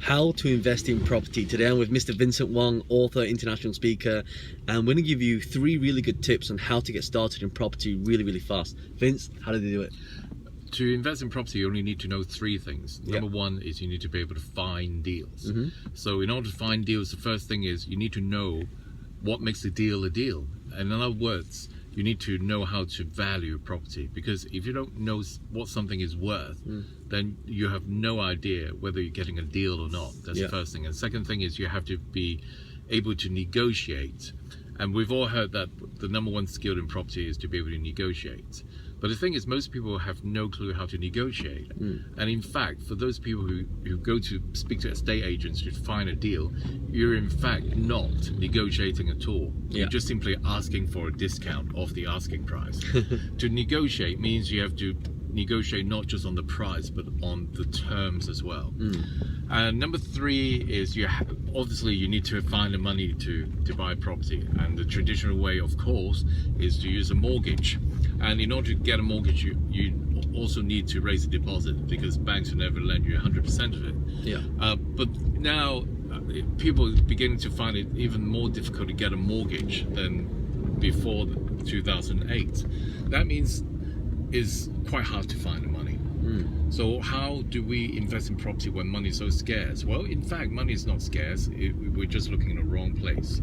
how to invest in property. Today I'm with Mr. Vincent Wong, author, international speaker, and we're going to give you 3 really good tips on how to get started in property really fast. Vince, how do they do it? To invest in property, you only need to know 3 things. Yep. Number 1 is you need to be able to find deals. Mm-hmm. So in order to find deals, the first thing is you need to know what makes a deal a deal. And in other words, you need to know how to value property, because if you don't know what something is worth, then you have no idea whether you're getting a deal or not. That's the first thing. And the second thing is you have to be able to negotiate. And we've all heard that the number 1 skill in property is to be able to negotiate. But the thing is, most people have no clue how to negotiate. And in fact, for those people who go to speak to estate agents to find a deal, you're in fact not negotiating at all. You're just simply asking for a discount off the asking price. To negotiate means you have to negotiate not just on the price, but on the terms as well. And number 3 is obviously you need to find the money to buy property. And the traditional way, of course, is to use a mortgage. And in order to get a mortgage, you also need to raise a deposit, because banks will never lend you 100% of it. But now people are beginning to find it even more difficult to get a mortgage than before 2008. That means it's quite hard to find the money. So how do we invest in property when money is so scarce? Well, in fact, money is not scarce. We're just looking in the wrong place.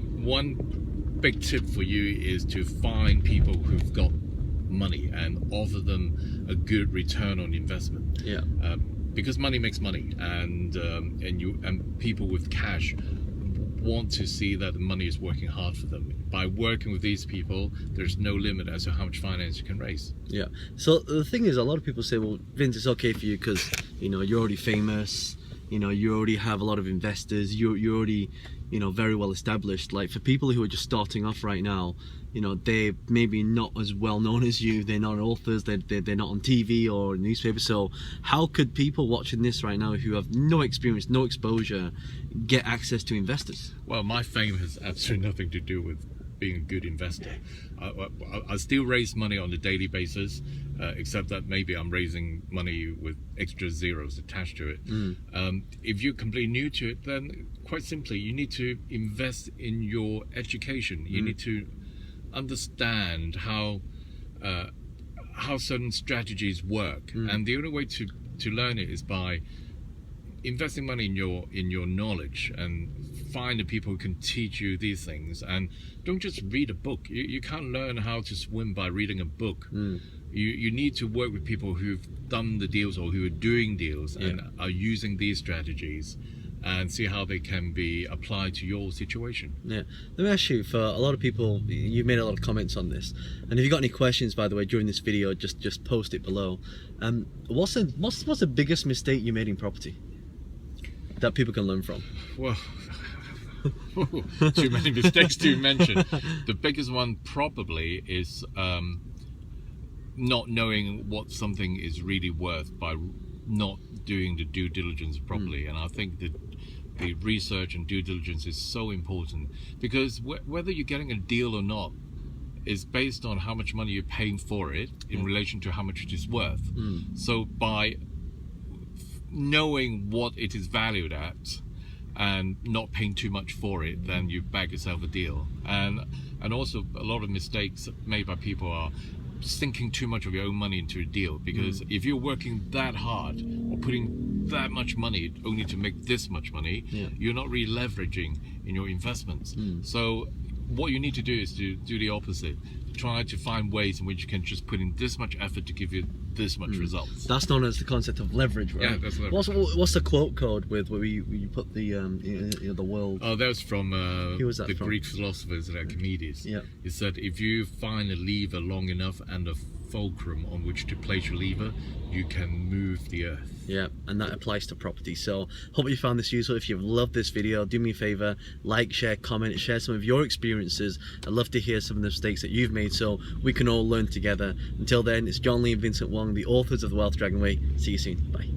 One big tip for you is to find people who've got money and offer them a good return on investment. Because money makes money, and people with cash want to see that the money is working hard for them. By working with these people, there's no limit as to how much finance you can raise. So the thing is, a lot of people say, well, Vince, it's okay for you because you're already famous, you already have a lot of investors, you're already very well established. Like, for people who are just starting off right now, they're maybe not as well known as you, they're not authors, they're not on TV or newspaper. So how could people watching this right now who have no experience, no exposure, get access to investors? Well, my fame has absolutely nothing to do with being a good investor. I still raise money on a daily basis, except that maybe I'm raising money with extra zeros attached to it. If you're completely new to it, then quite simply you need to invest in your education. You need to understand how certain strategies work, and the only way to learn it is by investing money in your knowledge, and find the people who can teach you these things. And don't just read a book. You can't learn how to swim by reading a book. You need to work with people who've done the deals or who are doing deals and are using these strategies, and see how they can be applied to your situation. Let me ask you, for a lot of people, you've made a lot of comments on this, and if you've got any questions, by the way, during this video, just post it below. What's the biggest mistake you made in property that people can learn from? Well, too many mistakes to mention. The biggest one probably is not knowing what something is really worth by not doing the due diligence properly. And I think that the research and due diligence is so important, because whether you're getting a deal or not is based on how much money you're paying for it in relation to how much it is worth. So by knowing what it is valued at and not paying too much for it, then you bag yourself a deal. And also, a lot of mistakes made by people are sinking too much of your own money into a deal, because if you're working that hard or putting that much money only to make this much money, you're not really leveraging in your investments. So what you need to do is to do the opposite. Try to find ways in which you can just put in this much effort to give you this much results. That's known as the concept of leverage, right? Yeah, that's leverage. What's the quote code with where you put the the world? Oh, that was from the Greek philosophers, Archimedes. He said, if you find a lever long enough and a fulcrum on which to place your lever, you can move the earth. And that applies to property. So hope you found this useful. If you've loved this video, do me a favor, like, share, comment, share some of your experiences. I'd love to hear some of the mistakes that you've made so we can all learn together. Until then, it's John Lee and Vincent Wong, the authors of The Wealth Dragon Way. See you soon. Bye.